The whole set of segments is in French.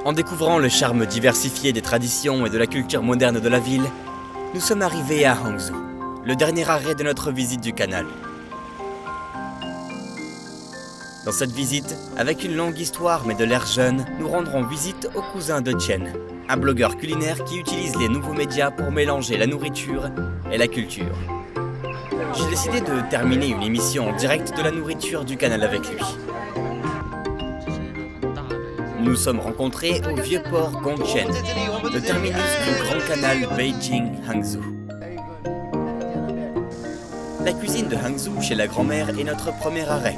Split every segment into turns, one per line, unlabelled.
En découvrant le charme diversifié des traditions et de la culture moderne de la ville, nous sommes arrivés à Hangzhou, le dernier arrêt de notre visite du canal. Dans cette visite, avec une longue histoire mais de l'air jeune, nous rendrons visite au cousin de Chen, un blogueur culinaire qui utilise les nouveaux médias pour mélanger la nourriture et la culture. J'ai décidé de terminer une émission en direct de la nourriture du canal avec lui. Nous sommes rencontrés au vieux port Gongchen, le terminus du grand canal Beijing-Hangzhou. La cuisine de Hangzhou chez la grand-mère est notre premier arrêt.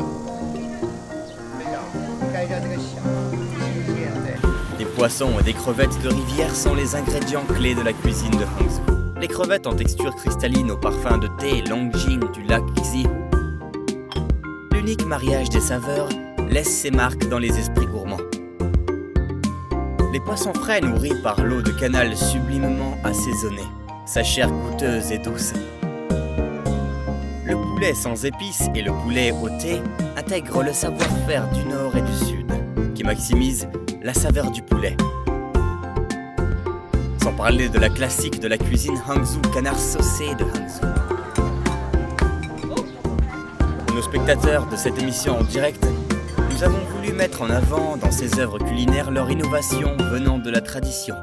Des poissons et des crevettes de rivière sont les ingrédients clés de la cuisine de Hangzhou. Les crevettes en texture cristalline au parfum de thé Longjing du lac Xihu. L'unique mariage des saveurs laisse ses marques dans les esprits gourmands. Les poissons frais nourris par l'eau de canal sublimement assaisonnée, sa chair goûteuse et douce. Le poulet sans épices et le poulet au thé intègrent le savoir-faire du nord et du sud, qui maximise la saveur du poulet. Sans parler de la classique de la cuisine Hangzhou, canard saucé de Hangzhou. Nos spectateurs de cette émission en direct, nous avons voulu mettre en avant dans ces œuvres culinaires leur innovation venant de la tradition.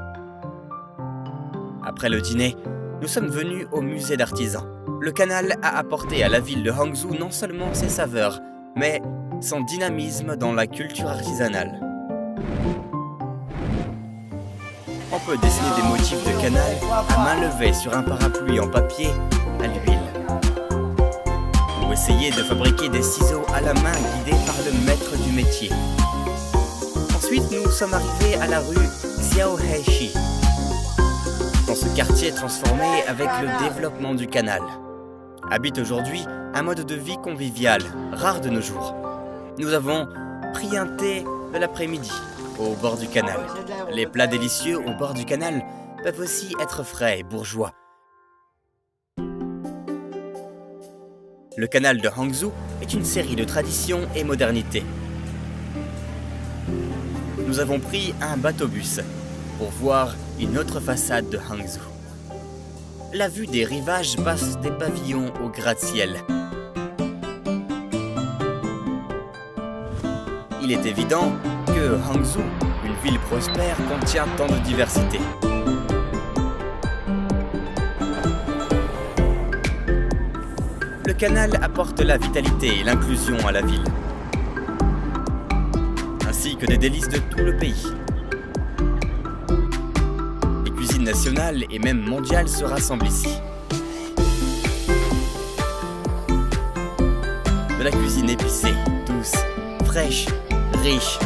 Après le dîner, nous sommes venus au musée d'artisans. Le canal a apporté à la ville de Hangzhou non seulement ses saveurs, mais son dynamisme dans la culture artisanale. On peut dessiner des motifs de canal à main levée sur un parapluie en papier à l'huile. Ou essayer de fabriquer des ciseaux à la main guidés par le maître du métier. Ensuite, nous sommes arrivés à la rue Xiaoheishi, dans ce quartier transformé avec le développement du canal. Habite aujourd'hui un mode de vie convivial, rare de nos jours. Nous avons pris un thé de l'après-midi au bord du canal. Les plats délicieux au bord du canal peuvent aussi être frais et bourgeois. Le canal de Hangzhou est une série de traditions et modernités. Nous avons pris un bateau-bus pour voir une autre façade de Hangzhou. La vue des rivages passe des pavillons au gratte-ciel. Il est évident que Hangzhou, une ville prospère, contient tant de diversité. Le canal apporte la vitalité et l'inclusion à la ville, ainsi que des délices de tout le pays. Les cuisines nationales et même mondiales se rassemblent ici. De la cuisine épicée, douce, fraîche, riche,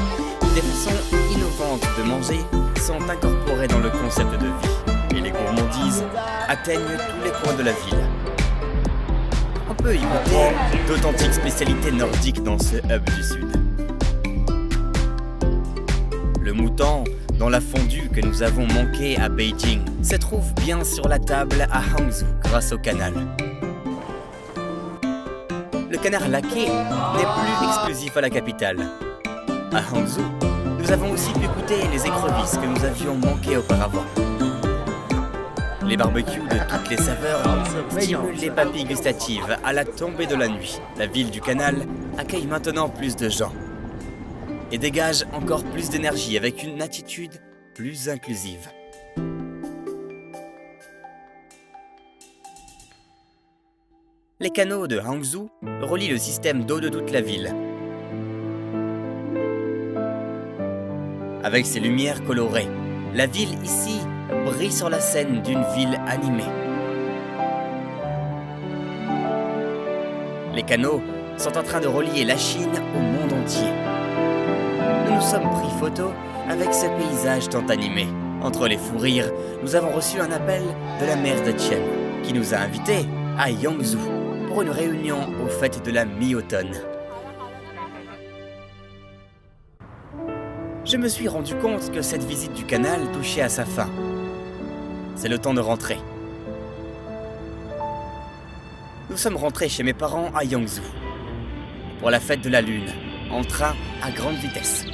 des façons innovantes de manger sont incorporées dans le concept de vie, et les gourmandises atteignent tous les coins de la ville. On peut y goûter d'authentiques spécialités nordiques dans ce hub du sud. Le mouton dans la fondue que nous avons manqué à Beijing se trouve bien sur la table à Hangzhou grâce au canal. Le canard laqué n'est plus exclusif à la capitale. À Hangzhou, nous avons aussi pu goûter les écrevisses que nous avions manquées auparavant. Les barbecues de toutes les saveurs stimulent les papilles gustatives à la tombée de la nuit. La ville du canal accueille maintenant plus de gens et dégage encore plus d'énergie avec une attitude plus inclusive. Les canaux de Hangzhou relient le système d'eau de toute la ville. Avec ses lumières colorées, la ville ici brille sur la scène d'une ville animée. Les canaux sont en train de relier la Chine au monde entier. Nous nous sommes pris photo avec ce paysage tant animé. Entre les fous rires, nous avons reçu un appel de la mère de Chen, qui nous a invités à Yangzhou pour une réunion aux fêtes de la mi-automne. Je me suis rendu compte que cette visite du canal touchait à sa fin. C'est le temps de rentrer. Nous sommes rentrés chez mes parents à Yangzhou pour la fête de la Lune, en train à grande vitesse.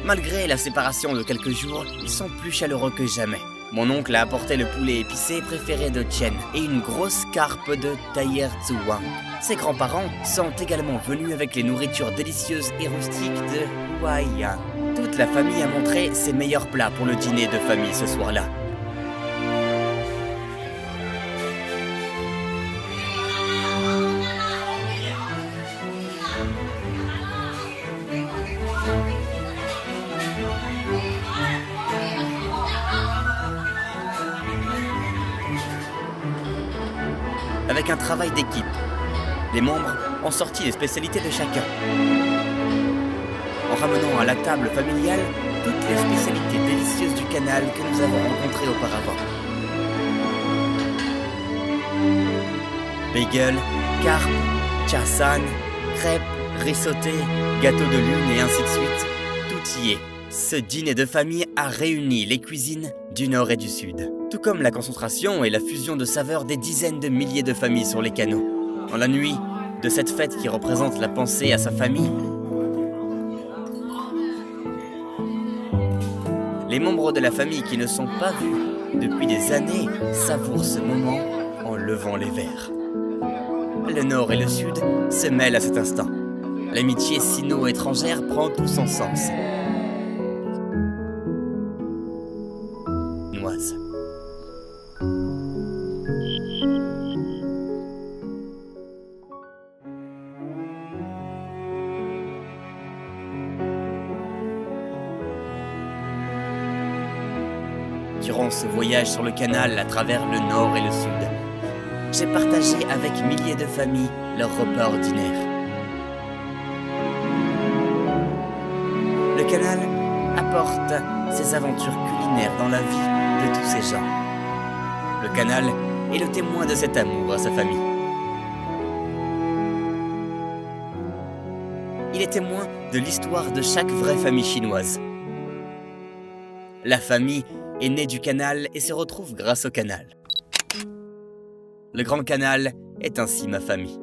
Malgré la séparation de quelques jours, ils sont plus chaleureux que jamais. Mon oncle a apporté le poulet épicé préféré de Chen et une grosse carpe de Taier Tzuwang. Ses grands-parents sont également venus avec les nourritures délicieuses et rustiques de Huaiyan. Toute la famille a montré ses meilleurs plats pour le dîner de famille ce soir-là. Avec un travail d'équipe, les membres ont sorti les spécialités de chacun, en ramenant à la table familiale toutes les spécialités délicieuses du canal que nous avons rencontrées auparavant. Bagel, carpe, chasan, crêpes, riz sauté, gâteau de lune et ainsi de suite, tout y est. Ce dîner de famille a réuni les cuisines du Nord et du Sud, tout comme la concentration et la fusion de saveurs des dizaines de milliers de familles sur les canaux. En la nuit de cette fête qui représente la pensée à sa famille, les membres de la famille qui ne sont pas vus depuis des années savourent ce moment en levant les verres. Le Nord et le Sud se mêlent à cet instant. L'amitié sino-étrangère prend tout son sens. Durant ce voyage sur le canal à travers le Nord et le Sud, j'ai partagé avec milliers de familles leurs repas ordinaires. Le canal apporte ses aventures culinaires dans la vie de tous ces gens. Le canal est le témoin de cet amour à sa famille. Il est témoin de l'histoire de chaque vraie famille chinoise. La famille est née du canal et se retrouve grâce au canal. Le Grand Canal est ainsi ma famille.